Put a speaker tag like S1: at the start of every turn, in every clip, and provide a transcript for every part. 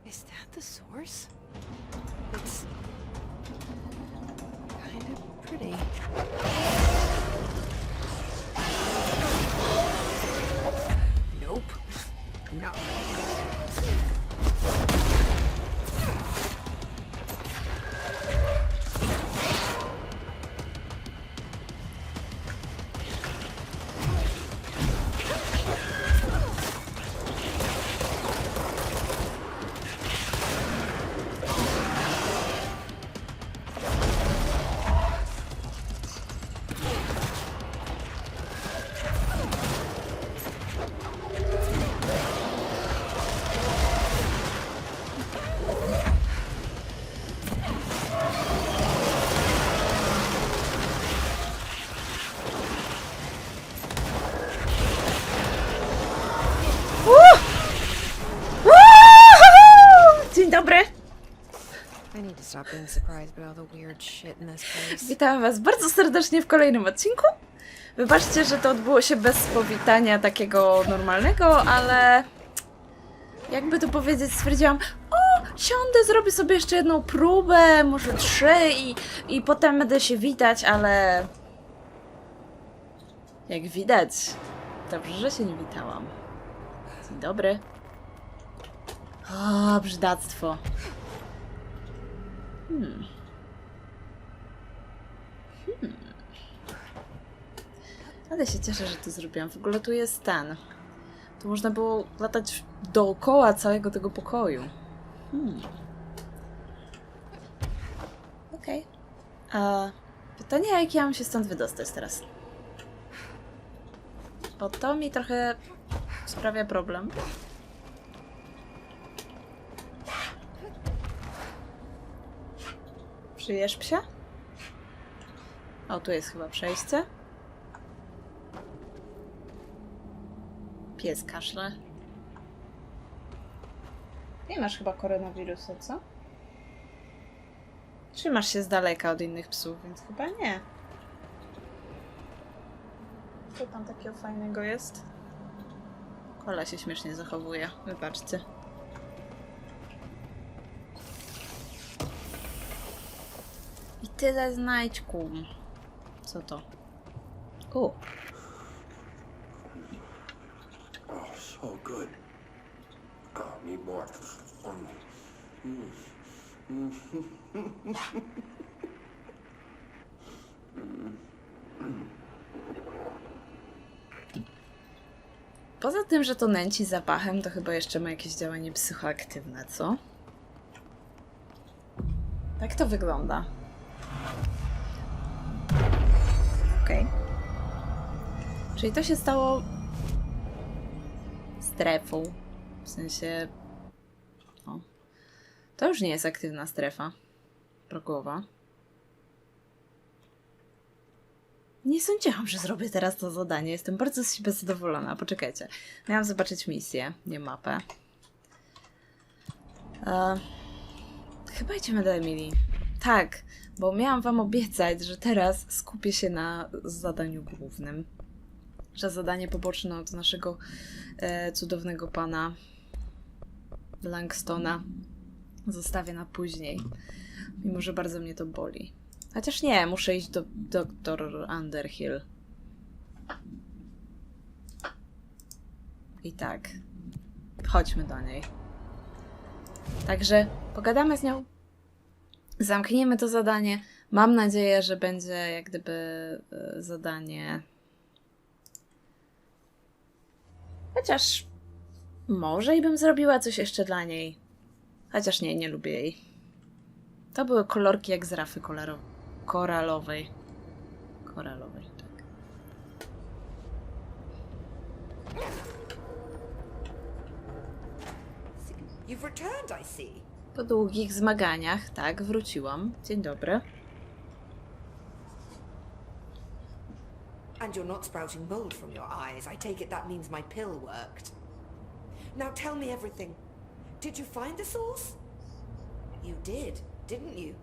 S1: Is that the source? It's kind of pretty. Nope. No.
S2: Dzień dobry!
S1: I need to stop being surprised by all the weird shit in this place.
S2: Witam was bardzo serdecznie w kolejnym odcinku. Wybaczcie, że to odbyło się bez powitania takiego normalnego, ale jakby to powiedzieć, stwierdziłam, siądę, zrobię sobie jeszcze jedną próbę, może 3 i potem będę się witać, ale jak widać, dobrze, że się nie witałam. Dzień dobry. O, brzydactwo. Ale się cieszę, że to zrobiłam. W ogóle tu jest ten. Tu można było latać dookoła całego tego pokoju. Okej. Pytanie, jak ja mam się stąd wydostać teraz? Bo to mi trochę sprawia problem. Przyjesz, psia? O, tu jest chyba przejście. Pies kaszle. Nie masz chyba koronawirusa, co? Trzymasz się z daleka od innych psów, więc chyba nie. Co tam takiego fajnego jest? Kola się śmiesznie zachowuje, wybaczcie. I tyle znajdźku. Co to? O!
S3: Oh, so good. Oh, need more.
S2: Poza tym, że to nęci zapachem, to chyba jeszcze ma jakieś działanie psychoaktywne, co? Tak to wygląda. Okej. Czyli to się stało strefą. W sensie... O. To już nie jest aktywna strefa. Progowa. Nie sądziłam, że zrobię teraz to zadanie. Jestem bardzo z siebie zadowolona. Poczekajcie. Miałam zobaczyć misję, nie mapę. Chyba idziemy do Emilii. Tak, bo miałam wam obiecać, że teraz skupię się na zadaniu głównym. Że zadanie poboczne od naszego cudownego pana Langstona zostawię na później. Mimo, że bardzo mnie to boli. Chociaż nie, muszę iść do dr Underhill. I tak. Chodźmy do niej. Także pogadamy z nią. Zamkniemy to zadanie. Mam nadzieję, że będzie jak gdyby zadanie... Chociaż może i bym zrobiła coś jeszcze dla niej. Chociaż nie, nie lubię jej. To były kolorki jak z rafy koralowej. Koralowej, tak.
S4: You've returned, I see.
S2: Po długich zmaganiach, tak, wróciłam. Dzień dobry.
S4: And you're not sprouting mold from your eyes. I take it that means my pill worked. Now tell me everything. Did you find the source? You did, didn't you?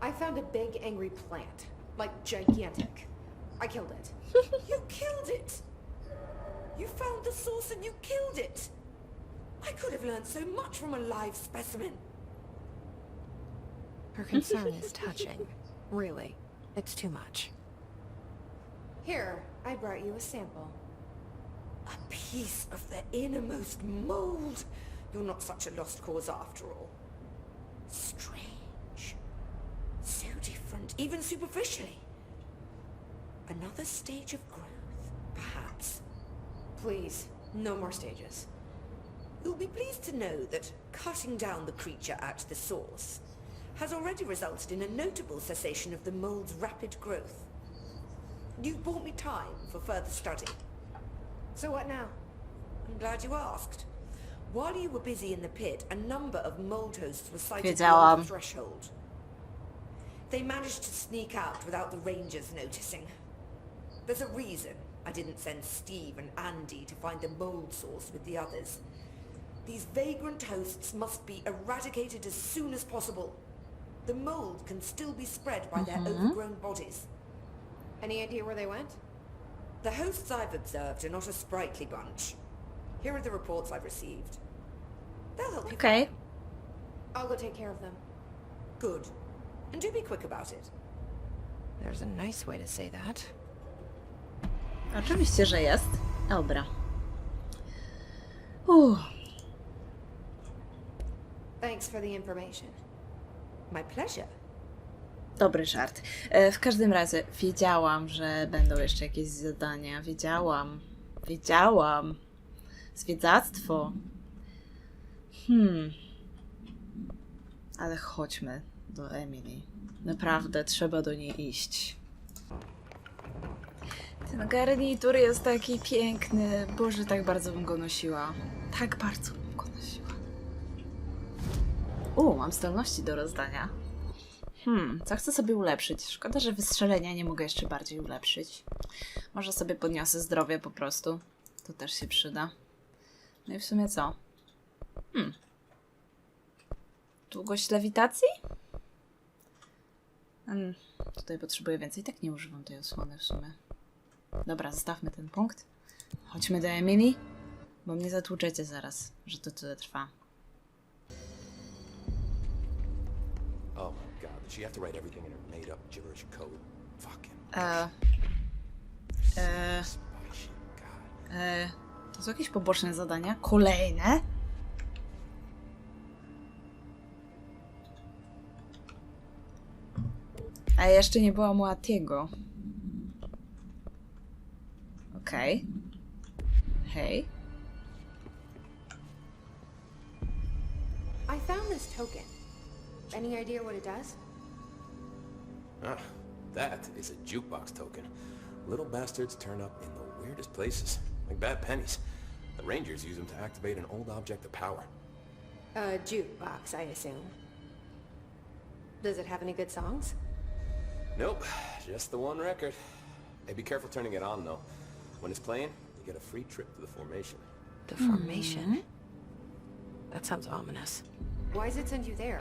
S5: I found a big angry plant. Like gigantic. I killed it.
S4: You killed it! You found the source and you killed it! I could have learned so much from a live specimen.
S1: Her concern is touching. Really, it's too much.
S5: Here, I brought you a sample.
S4: A piece of the innermost mold. You're not such a lost cause after all. Strange. So different, even superficially. Another stage of growth, perhaps.
S5: Please, no more stages.
S4: You'll be pleased to know that cutting down the creature at the source has already resulted in a notable cessation of the mold's rapid growth. You've bought me time for further study.
S5: So what now?
S4: I'm glad you asked. While you were busy in the pit, a number of mold hosts were sighted
S2: Wiedziałam.
S4: beyond the threshold. They managed to sneak out without the rangers noticing. There's a reason I didn't send Steve and Andy to find the mold source with the others. These vagrant hosts must be eradicated as soon as possible. The mold can still be spread by their overgrown bodies.
S5: Any idea where they went?
S4: The hosts I've observed are not a sprightly bunch. Here are the reports I've received. They'll help you.
S2: Okej.
S5: I'll go take care of them.
S4: Good. And do be quick about it.
S1: There's a nice way to say that.
S2: Oczywiście, że jest. Dobra.
S5: Thanks for the information.
S4: My pleasure.
S2: Dobry żart. W każdym razie wiedziałam, że będą jeszcze jakieś zadania. Wiedziałam. Zwiedzactwo. Ale chodźmy do Emily. Naprawdę trzeba do niej iść. Ten garnitur jest taki piękny. Boże, tak bardzo bym go nosiła. Tak bardzo bym go nosiła. Mam zdolności do rozdania. Co chcę sobie ulepszyć? Szkoda, że wystrzelenia nie mogę jeszcze bardziej ulepszyć. Może sobie podniosę zdrowie po prostu. To też się przyda. No i w sumie co? Długość lewitacji? Tutaj potrzebuję więcej. Tak nie używam tej osłony w sumie. Dobra, zostawmy ten punkt. Chodźmy do Emily, bo mnie zatłuczecie zaraz, że to tyle trwa.
S3: Oh my god, did she have to write everything in her made-up gibberish code? Fucking spy shit, god.
S2: To są jakieś poboczne zadania? Kolejne? A jeszcze nie było Moatiego. Okej. Hej.
S5: I found this token. Any idea what it does?
S3: That is a jukebox token. Little bastards turn up in the weirdest places, like bad pennies. The Rangers use them to activate an old object of power.
S5: A jukebox, I assume. Does it have any good songs?
S3: Nope, just the one record. Hey, be careful turning it on, though. When it's playing, you get a free trip to the formation.
S1: The formation? That sounds ominous.
S5: Why does it send you there?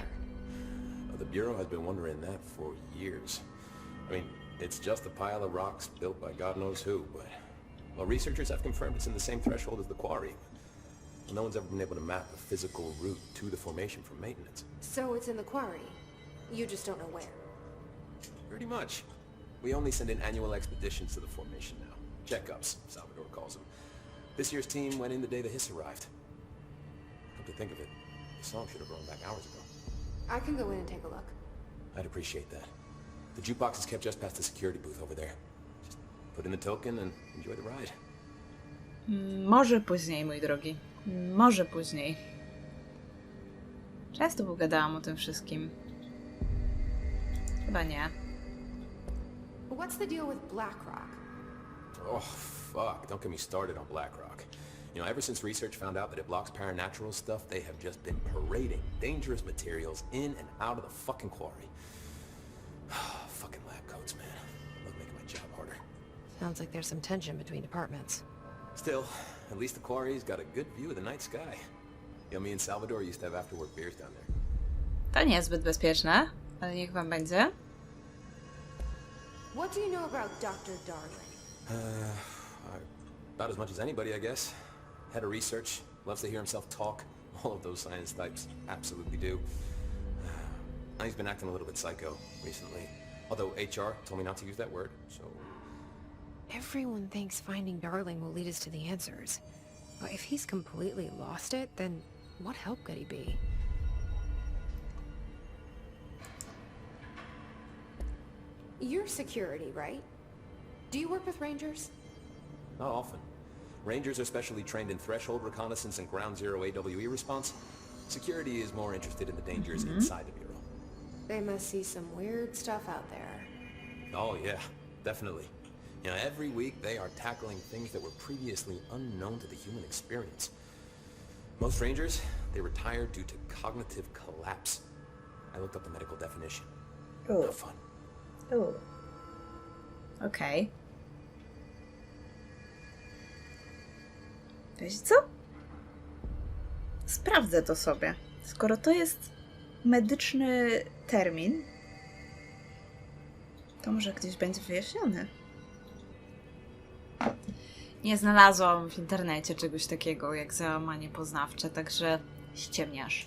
S3: The Bureau has been wondering that for years. I mean, it's just a pile of rocks built by God knows who, but... Well, researchers have confirmed it's in the same threshold as the quarry. No one's ever been able to map a physical route to the formation for maintenance.
S5: So it's in the quarry. You just don't know where.
S3: Pretty much. We only send in annual expeditions to the formation now. Checkups, Salvador calls them. This year's team went in the day the hiss arrived. Come to think of it, the song should have run back hours ago.
S5: I can go in and take a look.
S3: I'd appreciate that. The jukebox is kept just past the security booth over there. Just put in the token and enjoy the ride.
S2: Może później, mój drogi. Może później. Często pogadałam o tym wszystkim. Chyba nie.
S5: What's the deal with BlackRock?
S3: Oh, fuck. Don't get me started on BlackRock. You know, ever since research found out that it blocks paranatural stuff, they have just been parading dangerous materials in and out of the fucking quarry. Fucking lab coats, man. Love making my job harder.
S1: Sounds like there's some tension between departments.
S3: Still, at least the quarry's got a good view of the night sky. You know, me and Salvador used to have after-work beers down there.
S2: To nie jest zbyt bezpieczne, ale niech wam będzie.
S5: What do you know about Dr. Darling?
S3: About as much as anybody, I guess. Head of research, Loves to hear himself talk. All of those science types absolutely do. He's been acting a little bit psycho recently. Although HR told me not to use that word, so...
S1: Everyone thinks finding Darling will lead us to the answers. But if he's completely lost it, then what help could he be?
S5: You're security, right? Do you work with rangers?
S3: Not often. Rangers are specially trained in threshold reconnaissance and ground zero AWE response. Security is more interested in the dangers inside the Bureau.
S5: They must see some weird stuff out there.
S3: Oh yeah, definitely. You know, every week they are tackling things that were previously unknown to the human experience. Most Rangers, they retire due to cognitive collapse. I looked up the medical definition.
S2: Oh.
S3: No fun.
S2: O. Okej. Wiecie co? Sprawdzę to sobie. Skoro to jest medyczny termin, to może gdzieś będzie wyjaśniony. Nie znalazłam w internecie czegoś takiego jak załamanie poznawcze, także ściemniasz.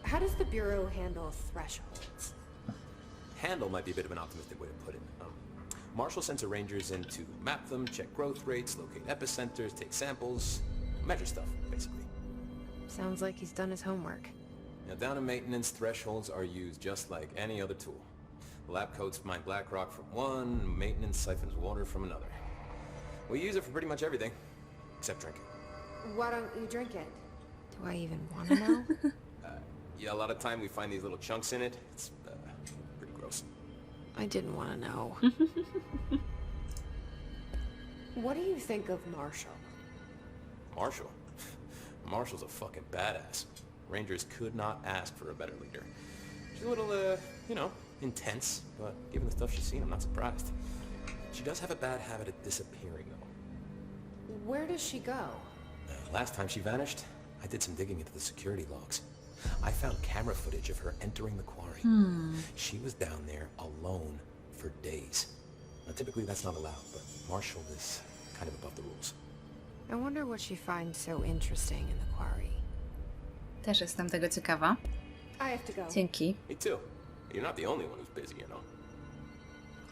S5: How does the Bureau handle thresholds?
S3: Handle might be a bit of an optimistic way to put it. Marshall sends her Rangers in to map them, check growth rates, locate epicenters, take samples, measure stuff, basically.
S1: Sounds like he's done his homework.
S3: Now, down in maintenance, thresholds are used just like any other tool. The lab coats mine black rock from one, maintenance siphons water from another. We use it for pretty much everything, except drinking.
S5: Why don't you drink it?
S1: Do I even want to know?
S3: Yeah, a lot of time we find these little chunks in it. It's pretty gross.
S1: I didn't want to know.
S5: What do you think of Marshall?
S3: Marshall? Marshall's a fucking badass. Rangers could not ask for a better leader. She's a little, you know, intense, but given the stuff she's seen, I'm not surprised. She does have a bad habit of disappearing, though.
S5: Where does she go?
S3: Last time she vanished, I did some digging into the security logs. I found camera footage of her entering the quarry. She was down there alone for days. Now, typically that's not allowed, but Marshall is kind of above the rules.
S1: I wonder what she finds so interesting in the quarry.
S2: Też jestem tego ciekawa.
S5: I have to go.
S2: Dzięki.
S3: Me too. You're not the only one who's busy, you know.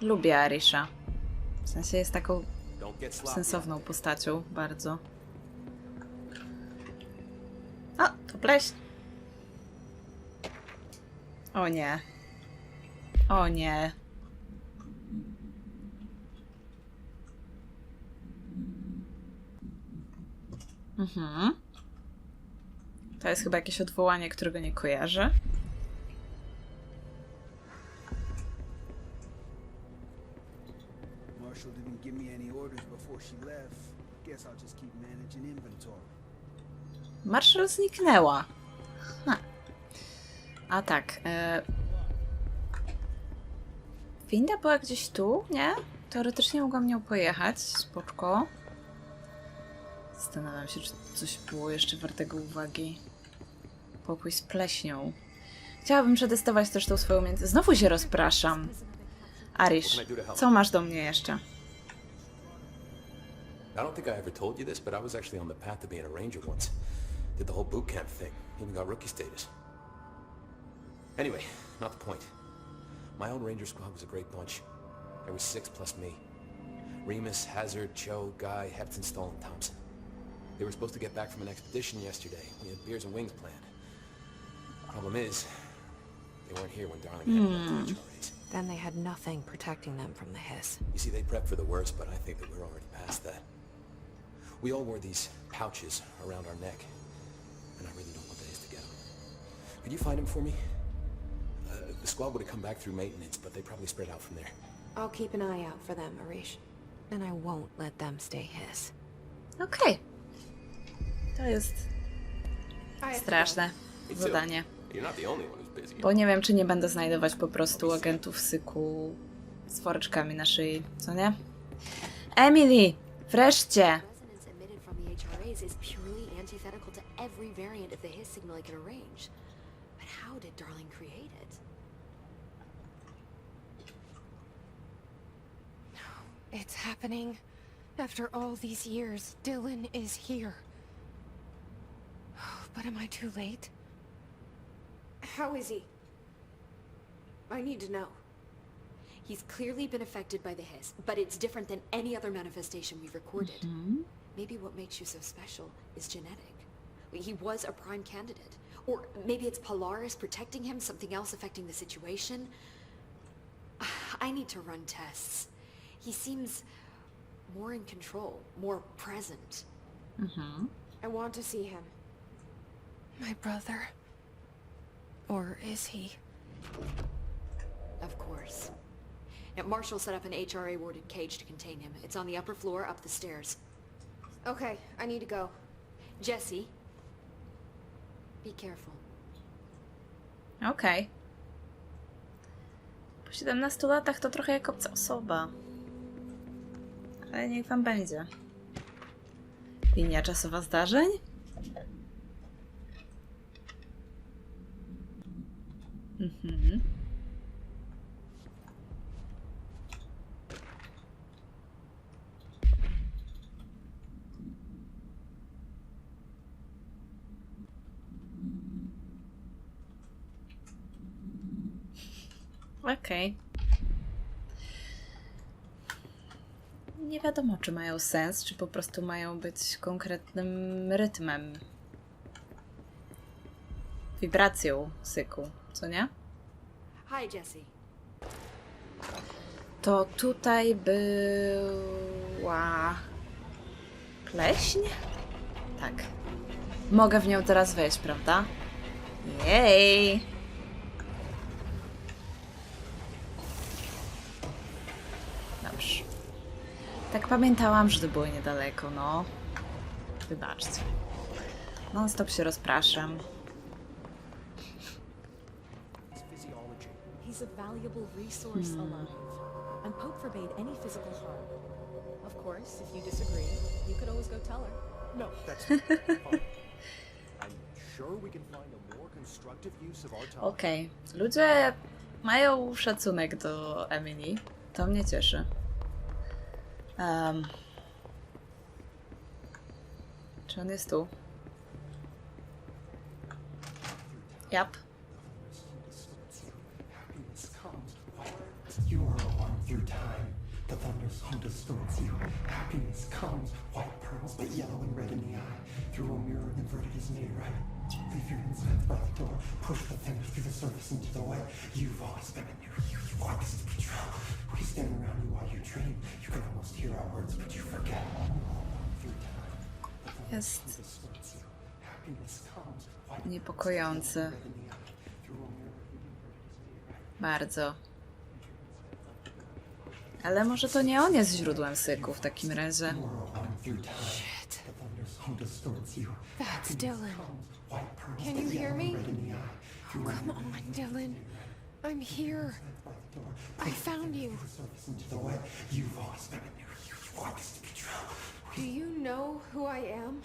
S2: Lubię Arisha. W sensie jest taką
S3: Don't get sloppy.
S2: sensowną postacią, bardzo. O, to pleśń. O nie. O nie. To jest chyba jakieś odwołanie, którego nie kojarzę.
S6: Marshall didn't give me any orders before she left. Guess I'll just keep managing inventory.
S2: Marshall zniknęła. A tak. Winda była gdzieś tu, nie? Teoretycznie mogłam nią pojechać. Spoczko. Zastanawiam się, czy coś było jeszcze wartego uwagi. Pokój z pleśnią. Chciałabym przetestować też tą swoją umiejętność. Znowu się rozpraszam. Arish, co masz do mnie jeszcze?
S3: I don't think I ever told you this, but I was actually on the path to being a ranger once. Did the whole boot camp thing. Even got rookie status. Anyway, not the point. My old ranger squad was a great bunch. There was 6 plus me. Remus, Hazard, Cho, Guy, Heptonstall, and Thompson. They were supposed to get back from an expedition yesterday. We had beers and wings planned. Problem is, they weren't here when Darling headed up to HRAs.
S1: Then they had nothing protecting them from the hiss.
S3: You see, they prepped for the worst, but I think that we're already past that. We all wore these pouches around our neck, and I really don't want the hiss to get them. Could you find them for me? The squad would have come back through maintenance, but they probably spread out from there.
S5: I'll keep an eye out for them, Arish.
S1: And I won't let them stay hiss.
S2: Okej. To jest
S5: I have to go.
S2: straszne
S3: Me too.
S2: zadanie.
S3: You're not the only one who's busy.
S2: Bo nie wiem, czy nie będę znajdować po prostu agentów syku z woreczkami na szyi, co nie? Emily! Wreszcie!
S7: Resonance emitted from the HRAs is purely antithetical to every variant of the hiss signal it can arrange. But how did Darling create it?
S1: It's happening. After all these years, Dylan is here. But am I too late?
S5: How is he? I need to know.
S7: He's clearly been affected by the hiss, but it's different than any other manifestation we've recorded. Maybe what makes you so special is genetic. He was a prime candidate. Or maybe it's Polaris protecting him, something else affecting the situation. I need to run tests. He seems more in control, more present.
S5: I want to see him.
S1: My brother? Or is he?
S7: Of course. Now, Marshall set up an HRA-warded cage to contain him. It's on the upper floor, up the stairs.
S5: Okay, I need to go.
S7: Jesse, be careful.
S2: Okej. Po 17 latach to trochę jak obca osoba. Ale niech wam będzie. Linia czasowa zdarzeń? Okej. Nie wiadomo, czy mają sens, czy po prostu mają być konkretnym rytmem. Wibracją cyklu, co nie?
S7: Hi, Jesse.
S2: To tutaj była... pleśń? Tak. Mogę w nią teraz wejść, prawda? Jej! Dobrze. Tak pamiętałam, że to było niedaleko, no. Wybaczcie. Non-stop się rozpraszam.
S8: He's a valuable resource alive, and Pope forbade any physical harm. Of course, if you disagree, you could always go tell her.
S9: No, that's fine. I'm sure we can find a more constructive use of our time.
S2: Okej. Ludzie mają szacunek do Emily. To mnie cieszy. Czy on jest tu? Jap.
S10: You are a one through time. The thunder's home distorts you. Happiness comes, white pearls, but yellow and red in the eye. Through a mirror inverted is made right. Leave your insides by the door. Push the fingers through the surface into the way. You've always been in your youth. You want this to be true. We stand around you while you dream. You can almost hear our words, but you forget. Through time. The thunder's home distorts you. Happiness comes, white
S2: Niepokojący.
S10: red in the eye. Through a mirror inverted is made right.
S2: Bardzo. Ale może to nie on jest źródłem syku w takim razie.
S1: Shit. That's Dylan. Can you hear me? Oh, come on, Dylan. I'm here. I found you. Do you know who I am?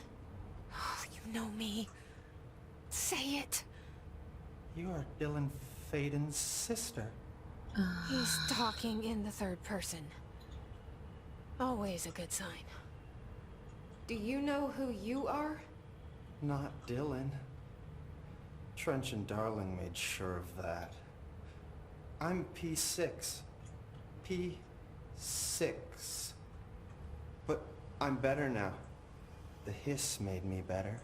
S1: Oh, you know me. Say it.
S10: You are Dylan Faden's sister.
S1: He's talking in the third person. Always a good sign.
S5: Do you know who you are?
S10: Not Dylan. Trench and Darling made sure of that. I'm P6. P6. But I'm better now. The hiss made me better.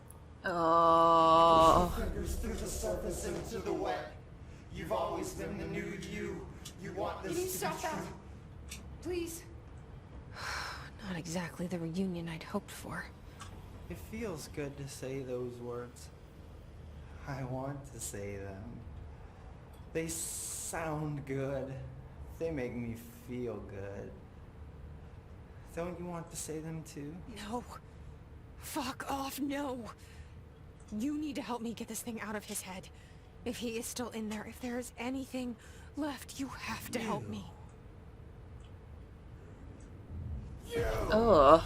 S2: O.
S10: Fingers through the surface into the wet. You've always been the new you. You want
S5: Can you
S10: this to
S5: stop
S10: be
S5: that?
S10: true.
S5: Please?
S1: Not exactly the reunion I'd hoped for.
S10: It feels good to say those words. I want to say them. They sound good. They make me feel good. Don't you want to say them too?
S1: No. Fuck off, no. You need to help me get this thing out of his head. If he is still in there, if there is anything left, you have to help me.
S2: O.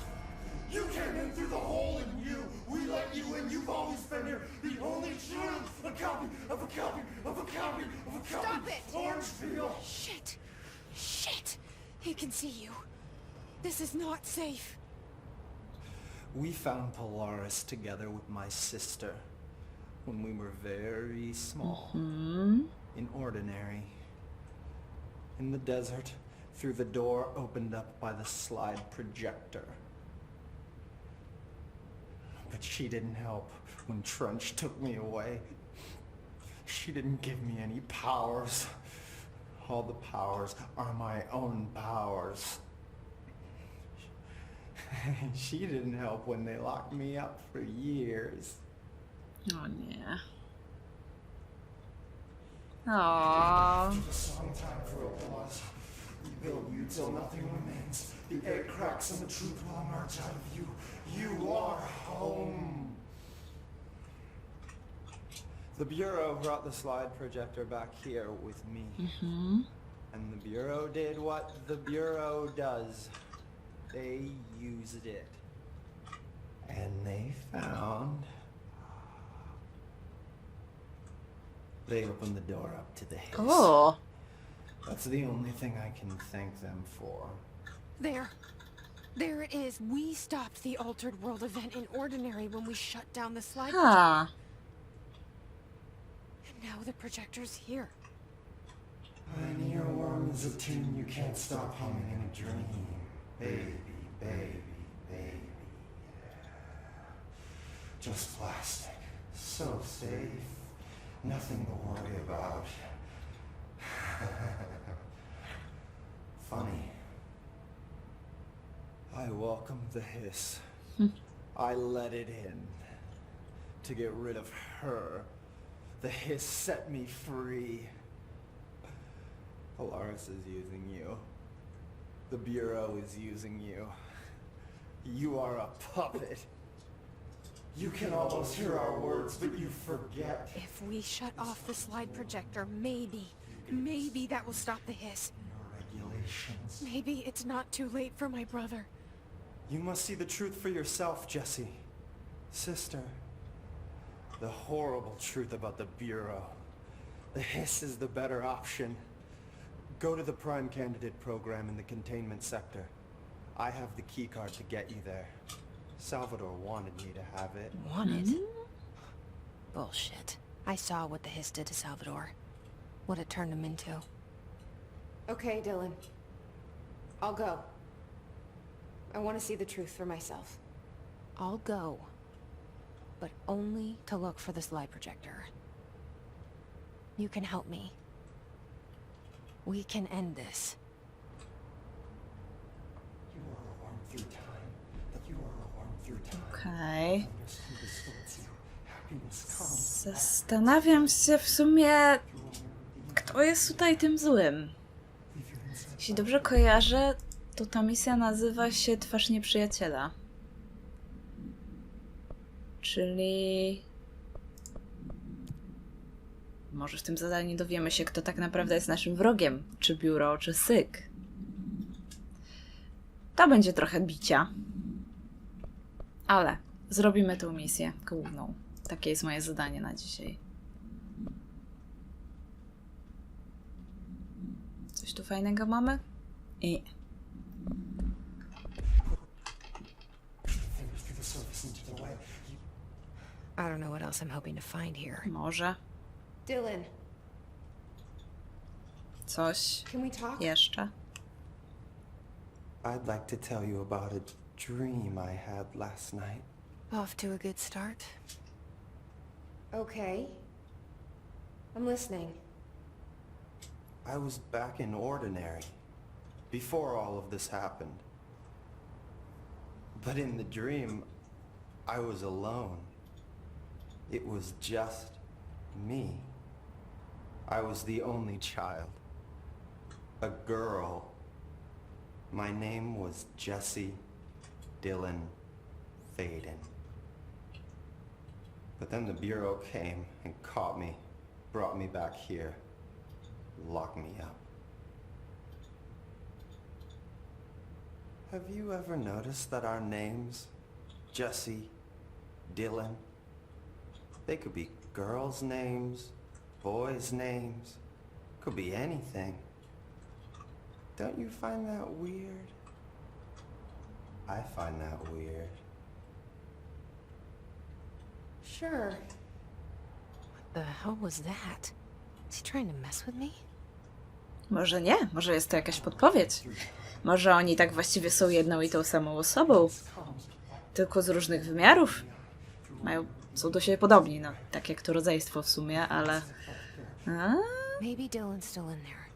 S10: You came in through the hole in you. We let you in. You've always been here. The only truth. A copy of a copy of a copy of a copy.
S5: Stop it!
S10: Orange peel.
S1: Shit. Shit. He can see you. This is not safe.
S11: We found Polaris together with my sister when we were very small. In Ordinary. In the desert, through the door opened up by the slide projector. But she didn't help when Trunch took me away. She didn't give me any powers. All the powers are my own powers. She didn't help when they locked me up for years.
S2: O nie. Aww.
S10: The song time for applause. We build you till nothing remains. The air cracks and the truth will emerge out of you. You are home.
S11: The Bureau brought the slide projector back here with me. And the Bureau did what the Bureau does. They used it. And they found... They opened the door up to the hiss.
S2: Oh.
S11: That's the only thing I can thank them for.
S1: There. There it is. We stopped the Altered World event in Ordinary when we shut down the slide projector.
S2: Huh.
S1: And now the projector's here.
S10: An earworm is a tune you can't stop humming in a dream. Baby, baby, baby. Just plastic. So safe. Nothing to worry about. Funny.
S11: I welcomed the hiss. I let it in. To get rid of her. The hiss set me free. Polaris is using you. The Bureau is using you. You are a puppet.
S10: You can almost hear our words, but you forget.
S1: If we shut off the slide projector, maybe that will stop the hiss.
S10: Your regulations.
S1: Maybe it's not too late for my brother.
S11: You must see the truth for yourself, Jesse. Sister. The horrible truth about the Bureau. The hiss is the better option. Go to the Prime Candidate program in the containment sector. I have the keycard to get you there. Salvador wanted me to have it.
S1: Wanted? Bullshit. I saw what the hiss did to Salvador. What it turned him into.
S5: Okay, Dylan. I'll go. I want to see the truth for myself.
S1: I'll go. But only to look for the slide projector. You can help me. We can end this.
S10: You are a worm through time. You are a worm through time.
S2: Okej.
S10: Happiness comes.
S2: Zastanawiam się w sumie, kto jest tutaj tym złym. Jeśli dobrze kojarzę, to ta misja nazywa się Twarz Nieprzyjaciela. Czyli... Może w tym zadaniu dowiemy się, kto tak naprawdę jest naszym wrogiem. Czy biuro, czy syk. To będzie trochę bicia. Ale zrobimy tę misję główną. Takie jest moje zadanie na dzisiaj. Coś tu fajnego mamy? I...
S1: I don't know what else I'm hoping to find here.
S2: Może.
S5: Dylan,
S2: Coś
S5: can we talk?
S2: jeszcze?
S11: I'd like to tell you about a dream I had last night.
S1: Off to a good start.
S5: Okay. I'm listening.
S11: I was back in Ordinary, before all of this happened. But in the dream, I was alone. It was just me. I was the only child. A girl. My name was Jesse Dylan Faden. But then the Bureau came and caught me, brought me back here, locked me up. Have you ever noticed that our names, Jesse, Dylan, they could be girls' names, boys' names, could be anything. Don't you find that weird? I find that weird.
S5: Sure.
S1: What the hell was that? Is he trying to mess with me?
S2: Może nie, może jest to jakaś podpowiedź. Może oni tak właściwie są jedną i tą samą osobą. Tylko z różnych wymiarów. Są do siebie podobni, no tak jak to rodzeństwo w sumie, ale...
S1: Maybe Dylan's still in there.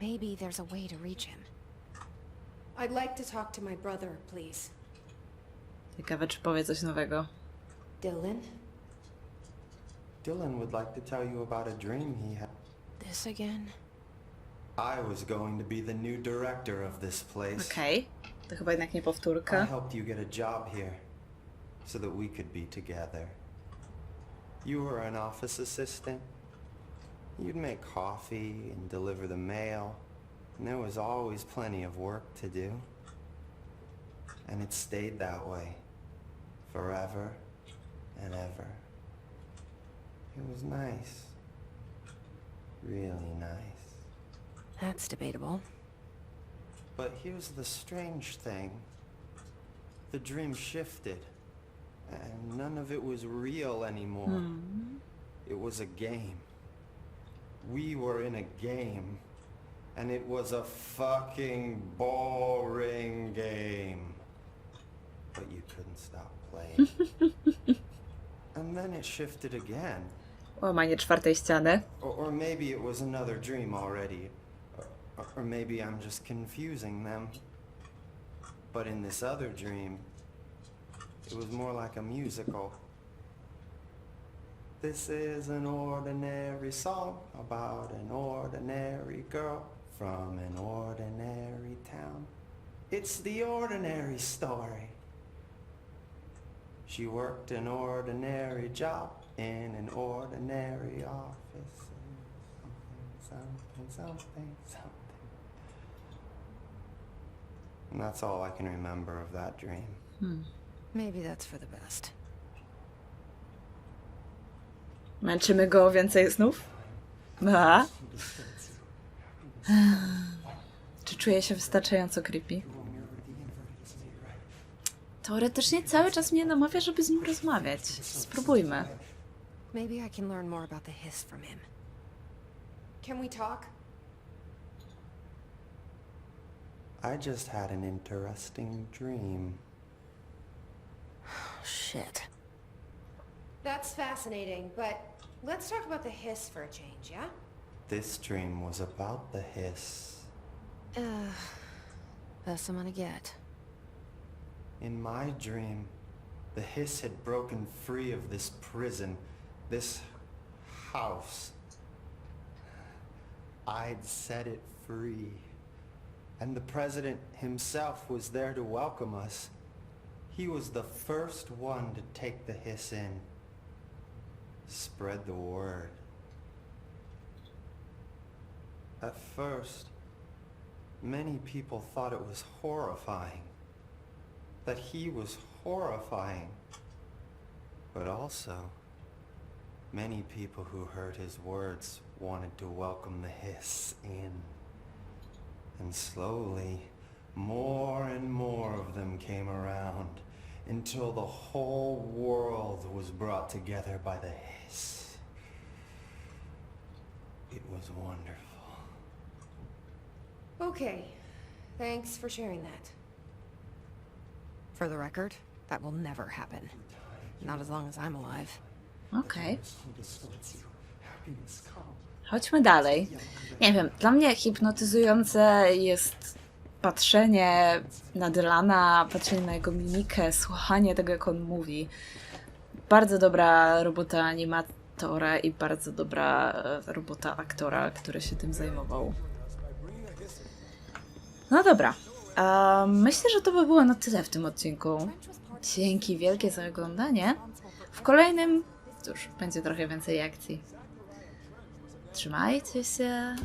S1: Maybe there's a way to reach him.
S5: I'd like to talk to my brother, please.
S2: Ciekawe, czy powie coś nowego.
S5: Dylan?
S11: Dylan would like to tell you about a dream he had.
S1: This again?
S11: I was going to be the new director of this place.
S2: Okej, to chyba jednak nie
S11: I
S2: powtórka.
S11: helped you get a job here so that we could be together. You were an office assistant. You'd make coffee and deliver the mail, and there was always plenty of work to do. And it stayed that way forever and ever. It was nice. Really nice.
S1: That's debatable.
S11: But here's the strange thing. The dream shifted, and none of it was real anymore. It was a game. We were in a game, and it was a fucking boring game. But you couldn't stop playing. And then it shifted again.
S2: Łamanie czwartej ściany.
S11: Or maybe it was another dream already. Or maybe I'm just confusing them. But in this other dream, it was more like a musical. This is an ordinary song about an ordinary girl from an ordinary town. It's the ordinary story. She worked an ordinary job in an ordinary office. Something. And that's all I can remember of that dream.
S1: Maybe that's for the best.
S2: Męczymy go o więcej snów? A? Czy czuje się wystarczająco creepy? Teoretycznie cały czas mnie namawia, żeby z nim rozmawiać. Spróbujmy.
S1: Maybe I can learn more about the hiss from him.
S5: Can we talk?
S11: I just had an interesting dream.
S1: Shit.
S5: That's fascinating, but let's talk about the hiss for a change, yeah?
S11: This dream was about the hiss.
S1: Best I'm gonna get.
S11: In my dream, the hiss had broken free of this prison, this house. I'd set it free. And the president himself was there to welcome us. He was the first one to take the hiss in. Spread the word. At first, many people thought it was horrifying. That he was horrifying. But also, many people who heard his words wanted to welcome the hiss in. And slowly, more and more of them came around until the whole world was brought together by the hiss. It was wonderful.
S5: Okay. Thanks for sharing that.
S1: For the record, that will never happen. Not as long as I'm alive.
S2: Okej. Chodźmy dalej. Nie wiem, dla mnie hipnotyzujące jest patrzenie na Dylana, patrzenie na jego mimikę, słuchanie tego, jak on mówi. Bardzo dobra robota animatora i bardzo dobra robota aktora, który się tym zajmował. No dobra. Myślę, że to by było na tyle w tym odcinku. Dzięki wielkie za oglądanie. W kolejnym, cóż, będzie trochę więcej akcji. Trzymajcie się.